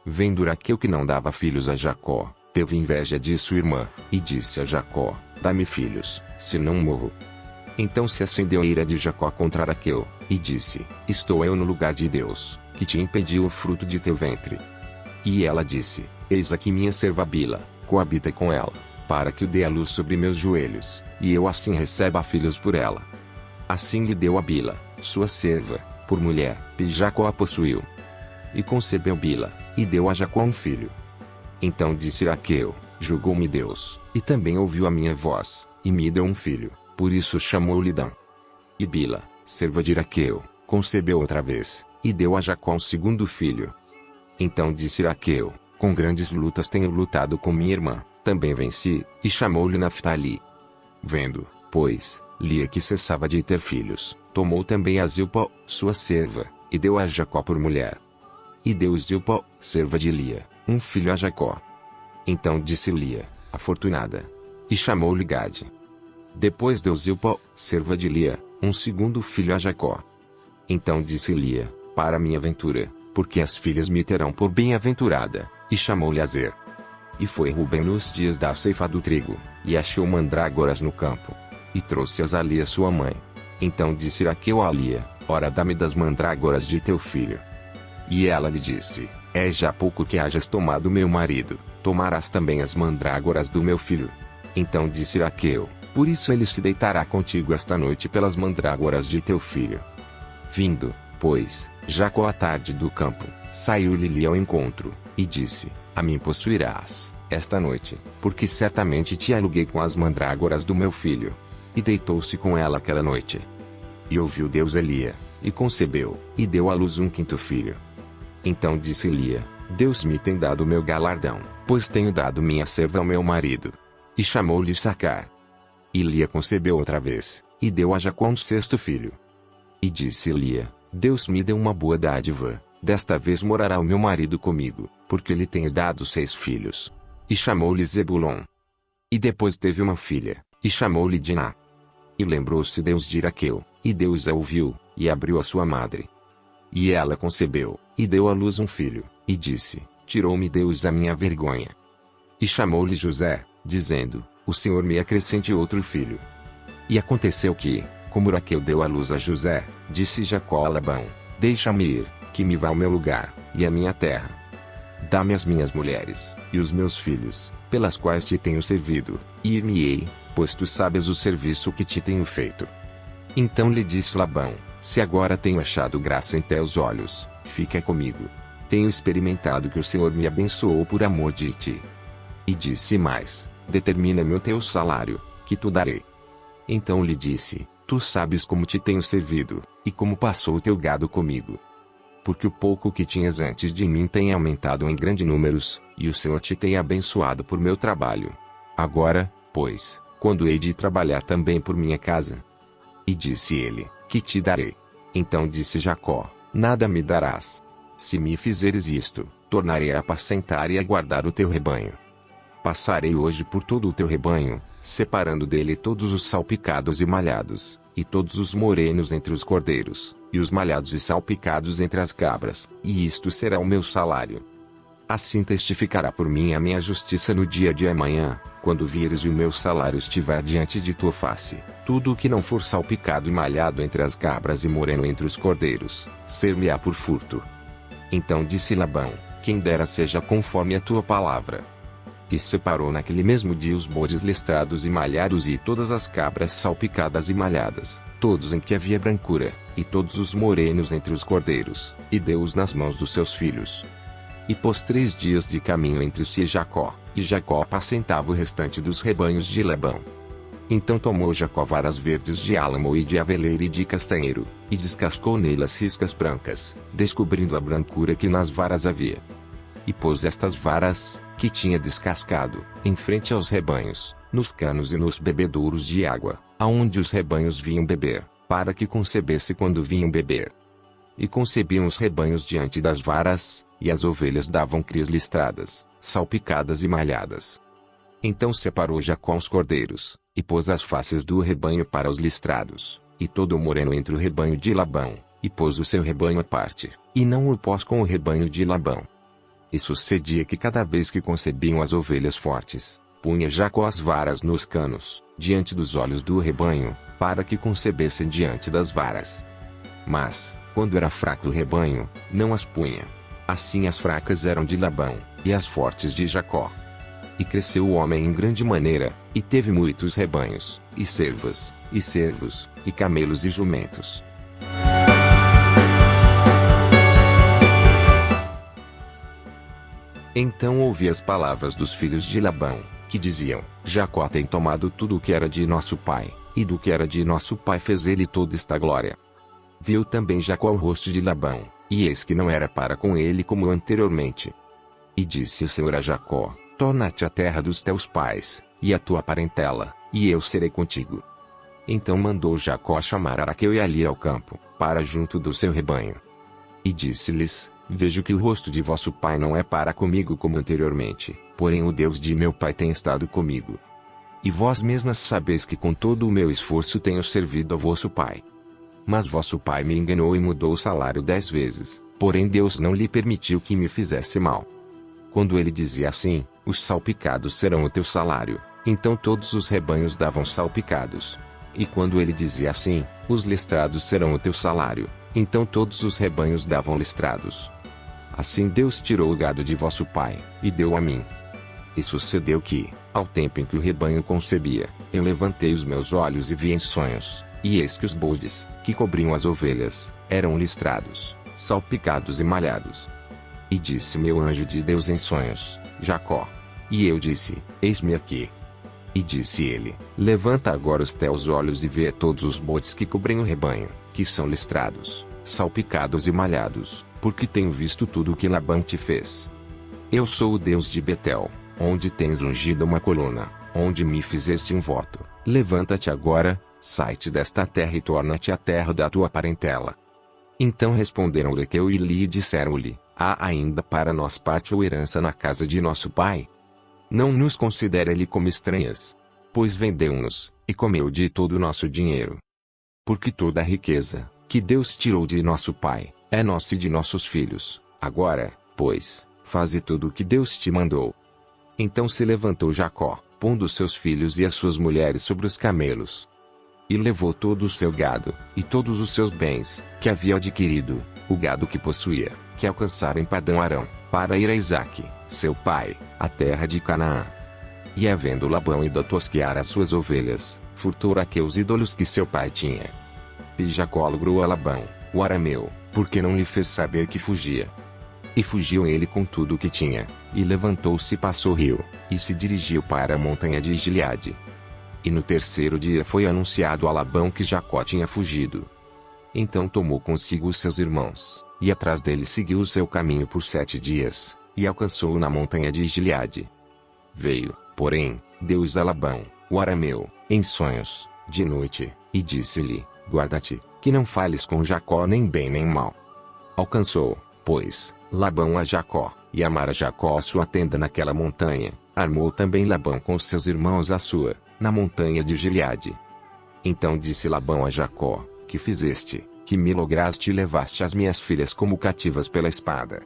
vendo Raquel que não dava filhos a Jacó, teve inveja de sua irmã, e disse a Jacó: dá-me filhos, se não morro. Então se acendeu a ira de Jacó contra Raquel, e disse: estou eu no lugar de Deus, que te impediu o fruto de teu ventre? E ela disse: eis aqui minha serva Bila, coabita com ela, para que o dê a luz sobre meus joelhos, e eu assim receba filhos por ela. Assim lhe deu a Bila, sua serva, por mulher, e Jacó a possuiu. E concebeu Bila, e deu a Jacó um filho. Então disse Raquel: julgou-me Deus, e também ouviu a minha voz, e me deu um filho, por isso chamou-lhe Dan. E Bila, serva de Raquel, concebeu outra vez, e deu a Jacó um segundo filho. Então disse Raquel: com grandes lutas tenho lutado com minha irmã, também venci, e chamou-lhe Naftali. Vendo, pois, Lia que cessava de ter filhos, tomou também a Zilpa, sua serva, e deu a Jacó por mulher. E deu Zilpa, serva de Lia, um filho a Jacó. Então disse Lia, afortunada, e chamou-lhe Gade. Depois deu Zilpa, serva de Lia, um segundo filho a Jacó. Então disse Lia: para minha ventura, porque as filhas me terão por bem-aventurada, e chamou-lhe Azer. E foi Rubem nos dias da ceifa do trigo, e achou mandrágoras no campo, e trouxe-as a Lia sua mãe. Então disse Raquel a Lia: ora dá-me das mandrágoras de teu filho. E ela lhe disse: é já pouco que hajas tomado meu marido, tomarás também as mandrágoras do meu filho. Então disse Raquel: por isso ele se deitará contigo esta noite pelas mandrágoras de teu filho. Vindo, pois, Jacó à tarde do campo, saiu-lhe Lia ao encontro, e disse: a mim possuirás, esta noite, porque certamente te aluguei com as mandrágoras do meu filho. E deitou-se com ela aquela noite. E ouviu Deus Lia, e concebeu, e deu à luz um quinto filho. Então disse Lia: Deus me tem dado o meu galardão, pois tenho dado minha serva ao meu marido. E chamou-lhe Sacar. E Lia concebeu outra vez, e deu a Jacó um sexto filho. E disse Lia: Deus me deu uma boa dádiva, desta vez morará o meu marido comigo, porque lhe tenho dado 6 filhos. E chamou-lhe Zebulon. E depois teve uma filha, e chamou-lhe Diná. E lembrou-se Deus de Raquel, e Deus a ouviu, e abriu a sua madre. E ela concebeu, e deu à luz um filho, e disse: tirou-me Deus a minha vergonha. E chamou-lhe José, dizendo: o Senhor me acrescente outro filho. E aconteceu que, como Raquel deu à luz a José, disse Jacó a Labão: deixa-me ir, que me vá ao meu lugar, e à minha terra. Dá-me as minhas mulheres, e os meus filhos, pelas quais te tenho servido, e ir-me-ei, pois tu sabes o serviço que te tenho feito. Então lhe disse Labão: se agora tenho achado graça em teus olhos, fica comigo. Tenho experimentado que o Senhor me abençoou por amor de ti. E disse mais: determina-me o teu salário, que tu darei. Então lhe disse: tu sabes como te tenho servido, e como passou o teu gado comigo. Porque o pouco que tinhas antes de mim tem aumentado em grande números, e o Senhor te tem abençoado por meu trabalho. Agora, pois, quando hei de trabalhar também por minha casa? E disse ele: que te darei? Então disse Jacó: nada me darás. Se me fizeres isto, tornarei a apacentar e a guardar o teu rebanho. Passarei hoje por todo o teu rebanho, separando dele todos os salpicados e malhados, e todos os morenos entre os cordeiros, e os malhados e salpicados entre as cabras, e isto será o meu salário. Assim testificará por mim a minha justiça no dia de amanhã, quando vieres e o meu salário estiver diante de tua face. Tudo o que não for salpicado e malhado entre as cabras e moreno entre os cordeiros, ser-me-á por furto. Então disse Labão: quem dera seja conforme a tua palavra. E separou naquele mesmo dia os bodes listrados e malhados e todas as cabras salpicadas e malhadas, todos em que havia brancura, e todos os morenos entre os cordeiros, e deu-os nas mãos dos seus filhos. E pôs 3 dias de caminho entre si e Jacó apacentava o restante dos rebanhos de Labão. Então tomou Jacó varas verdes de álamo e de aveleira e de castanheiro, e descascou nelas riscas brancas, descobrindo a brancura que nas varas havia. E pôs estas varas, que tinha descascado, em frente aos rebanhos, nos canos e nos bebedouros de água, aonde os rebanhos vinham beber, para que concebesse quando vinham beber. E concebiam os rebanhos diante das varas, e as ovelhas davam crias listradas, salpicadas e malhadas. Então separou Jacó os cordeiros, e pôs as faces do rebanho para os listrados, e todo o moreno entre o rebanho de Labão, e pôs o seu rebanho à parte, e não o pôs com o rebanho de Labão. E sucedia que cada vez que concebiam as ovelhas fortes, punha Jacó as varas nos canos, diante dos olhos do rebanho, para que concebessem diante das varas. Mas, quando era fraco o rebanho, não as punha. Assim as fracas eram de Labão, e as fortes de Jacó. E cresceu o homem em grande maneira, e teve muitos rebanhos, e servos, e camelos e jumentos. Então ouvi as palavras dos filhos de Labão, que diziam: Jacó tem tomado tudo o que era de nosso pai, e do que era de nosso pai fez ele toda esta glória. Viu também Jacó o rosto de Labão, e eis que não era para com ele como anteriormente. E disse o Senhor a Jacó: torna-te à terra dos teus pais, e à tua parentela, e eu serei contigo. Então mandou Jacó chamar Araqueu e Ali ao campo, para junto do seu rebanho. E disse-lhes: vejo que o rosto de vosso pai não é para comigo como anteriormente, porém o Deus de meu pai tem estado comigo. E vós mesmas sabeis que com todo o meu esforço tenho servido a vosso pai. Mas vosso pai me enganou e mudou o salário 10 vezes, porém Deus não lhe permitiu que me fizesse mal. Quando ele dizia assim: os salpicados serão o teu salário, então todos os rebanhos davam salpicados. E quando ele dizia assim: os listrados serão o teu salário, então todos os rebanhos davam listrados. Assim Deus tirou o gado de vosso pai, e deu a mim. E sucedeu que, ao tempo em que o rebanho concebia, eu levantei os meus olhos e vi em sonhos, e eis que os bodes, que cobriam as ovelhas, eram listrados, salpicados e malhados. E disse meu anjo de Deus em sonhos: Jacó. E eu disse: eis-me aqui. E disse ele: levanta agora os teus olhos e vê todos os bodes que cobrem o rebanho, que são listrados, salpicados e malhados, porque tenho visto tudo o que Labão te fez. Eu sou o Deus de Betel, onde tens ungido uma coluna, onde me fizeste um voto. Levanta-te agora, sai-te desta terra e torna-te à terra da tua parentela. Então responderam Araqueu e Li e disseram-lhe: há ainda para nós parte ou herança na casa de nosso pai? Não nos considera ele como estranhas, pois vendeu-nos, e comeu de todo o nosso dinheiro. Porque toda a riqueza, que Deus tirou de nosso pai, é nossa e de nossos filhos. Agora, pois, faze tudo o que Deus te mandou. Então se levantou Jacó, pondo seus filhos e as suas mulheres sobre os camelos. E levou todo o seu gado, e todos os seus bens, que havia adquirido, o gado que possuía, que alcançara em Padã Arão, para ir a Isaque, seu pai, à terra de Canaã. E havendo Labão ido a tosquear as suas ovelhas, furtou Araqueu os ídolos que seu pai tinha. E Jacó logrou a Labão, o arameu, porque não lhe fez saber que fugia. E fugiu ele com tudo o que tinha, e levantou-se e passou o rio, e se dirigiu para a montanha de Gileade. E no terceiro dia foi anunciado a Labão que Jacó tinha fugido. Então tomou consigo os seus irmãos, e atrás dele seguiu o seu caminho por 7 dias, e alcançou-o na montanha de Gileade. Veio, porém, Deus a Labão, o arameu, em sonhos, de noite, e disse-lhe: guarda-te, que não fales com Jacó nem bem nem mal. Alcançou, pois, Labão a Jacó, e amara Jacó a sua tenda naquela montanha, armou também Labão com os seus irmãos a sua, na montanha de Gileade. Então disse Labão a Jacó: que fizeste, que me lograste e levaste as minhas filhas como cativas pela espada?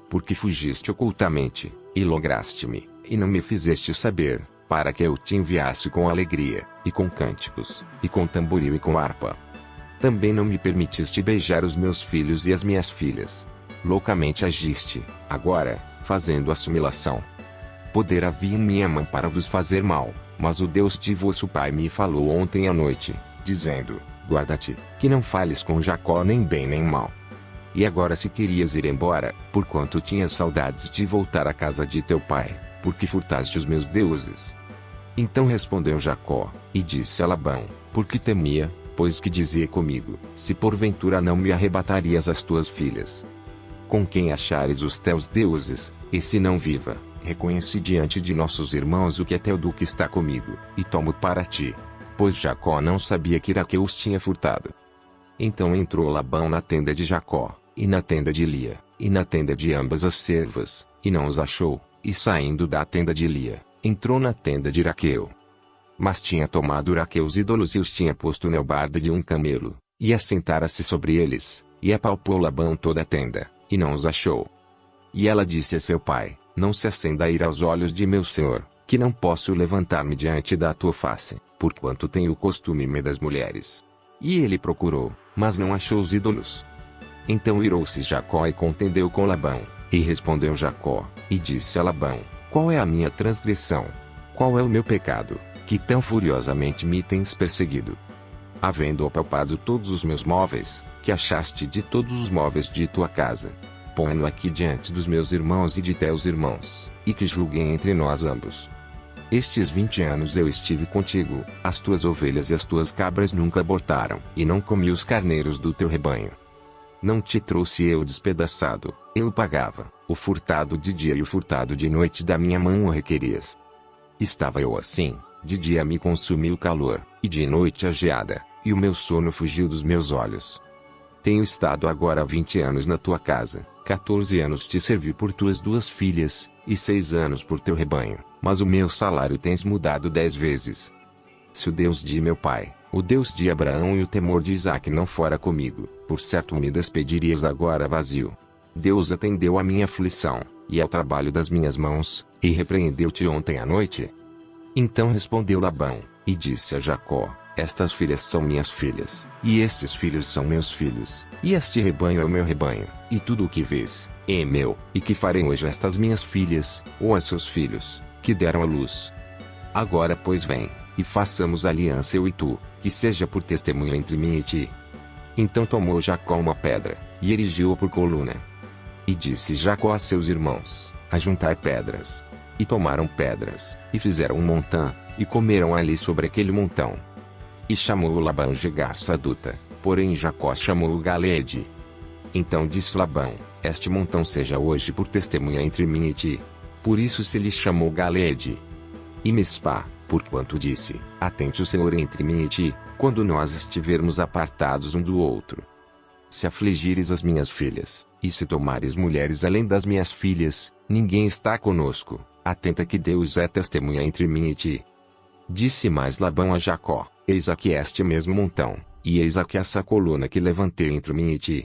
Porque fugiste ocultamente, e lograste-me, e não me fizeste saber, para que eu te enviasse com alegria, e com cânticos, e com tamboril e com harpa. Também não me permitiste beijar os meus filhos e as minhas filhas. Loucamente agiste, agora, fazendo assimilação. Poder havia em minha mão para vos fazer mal, mas o Deus de vosso pai me falou ontem à noite, dizendo: guarda-te, que não fales com Jacó nem bem nem mal. E agora se querias ir embora, porquanto tinhas saudades de voltar à casa de teu pai, porque furtaste os meus deuses. Então respondeu Jacó, e disse a Labão: porque temia, pois que dizia comigo: se porventura não me arrebatarias as tuas filhas. Com quem achares os teus deuses, e se não viva, reconhece diante de nossos irmãos o que é teu do que está comigo, e tomo para ti. Pois Jacó não sabia que Araqueu os tinha furtado. Então entrou Labão na tenda de Jacó, e na tenda de Lia, e na tenda de ambas as servas, e não os achou, e saindo da tenda de Lia, entrou na tenda de Raquel. Mas tinha tomado Raquel os ídolos e os tinha posto na albarda de um camelo, e assentara-se sobre eles, e apalpou Labão toda a tenda, e não os achou. E ela disse a seu pai: Não se acenda a ira aos olhos de meu senhor, que não posso levantar-me diante da tua face, porquanto tenho o costume das mulheres. E ele procurou, mas não achou os ídolos. Então irou-se Jacó e contendeu com Labão, e respondeu Jacó, e disse a Labão: Qual é a minha transgressão? Qual é o meu pecado, que tão furiosamente me tens perseguido? Havendo apalpado todos os meus móveis, que achaste de todos os móveis de tua casa, põe-no aqui diante dos meus irmãos e de teus irmãos, e que julguem entre nós ambos. Estes 20 anos eu estive contigo, as tuas ovelhas e as tuas cabras nunca abortaram, e não comi os carneiros do teu rebanho. Não te trouxe eu despedaçado, eu pagava, o furtado de dia e o furtado de noite da minha mão o requerias. Estava eu assim, de dia me consumiu o calor, e de noite a geada, e o meu sono fugiu dos meus olhos. Tenho estado agora 20 anos na tua casa, 14 anos te servi por tuas 2 filhas, e 6 anos por teu rebanho, mas o meu salário tens mudado 10 vezes. Se o Deus de meu pai, o Deus de Abraão e o temor de Isaque não fora comigo, por certo me despedirias agora vazio. Deus atendeu à minha aflição, e ao trabalho das minhas mãos, e repreendeu-te ontem à noite? Então respondeu Labão, e disse a Jacó: Estas filhas são minhas filhas, e estes filhos são meus filhos, e este rebanho é o meu rebanho, e tudo o que vês, é meu, e que farem hoje estas minhas filhas, ou a seus filhos, que deram à luz. Agora pois vem, e façamos aliança eu e tu, que seja por testemunho entre mim e ti. Então tomou Jacó uma pedra, e erigiu-a por coluna. E disse Jacó a seus irmãos: Ajuntai pedras. E tomaram pedras, e fizeram um montão, e comeram ali sobre aquele montão. E chamou Labão Jegar-Saduta, porém Jacó chamou Galeede. Então disse Labão: Este montão seja hoje por testemunha entre mim e ti. Por isso se lhe chamou Galeede. E Mispá, porquanto disse: Atente o Senhor entre mim e ti, quando nós estivermos apartados um do outro. Se afligires as minhas filhas, e se tomares mulheres além das minhas filhas, ninguém está conosco, atenta que Deus é testemunha entre mim e ti. Disse mais Labão a Jacó: Eis aqui este mesmo montão, e eis aqui essa coluna que levantei entre mim e ti.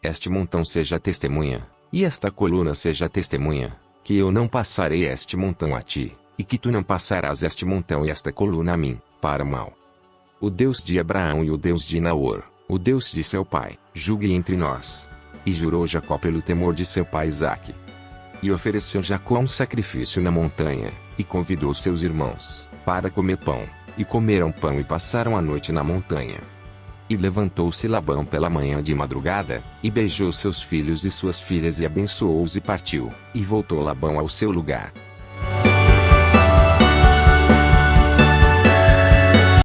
Este montão seja testemunha, e esta coluna seja testemunha, que eu não passarei este montão a ti, e que tu não passarás este montão e esta coluna a mim, para mal. O Deus de Abraão e o Deus de Naor, o Deus de seu pai, julgue entre nós. E jurou Jacó pelo temor de seu pai Isaque. E ofereceu Jacó um sacrifício na montanha, e convidou seus irmãos, para comer pão, e comeram pão e passaram a noite na montanha. E levantou-se Labão pela manhã de madrugada, e beijou seus filhos e suas filhas e abençoou-os e partiu, e voltou Labão ao seu lugar.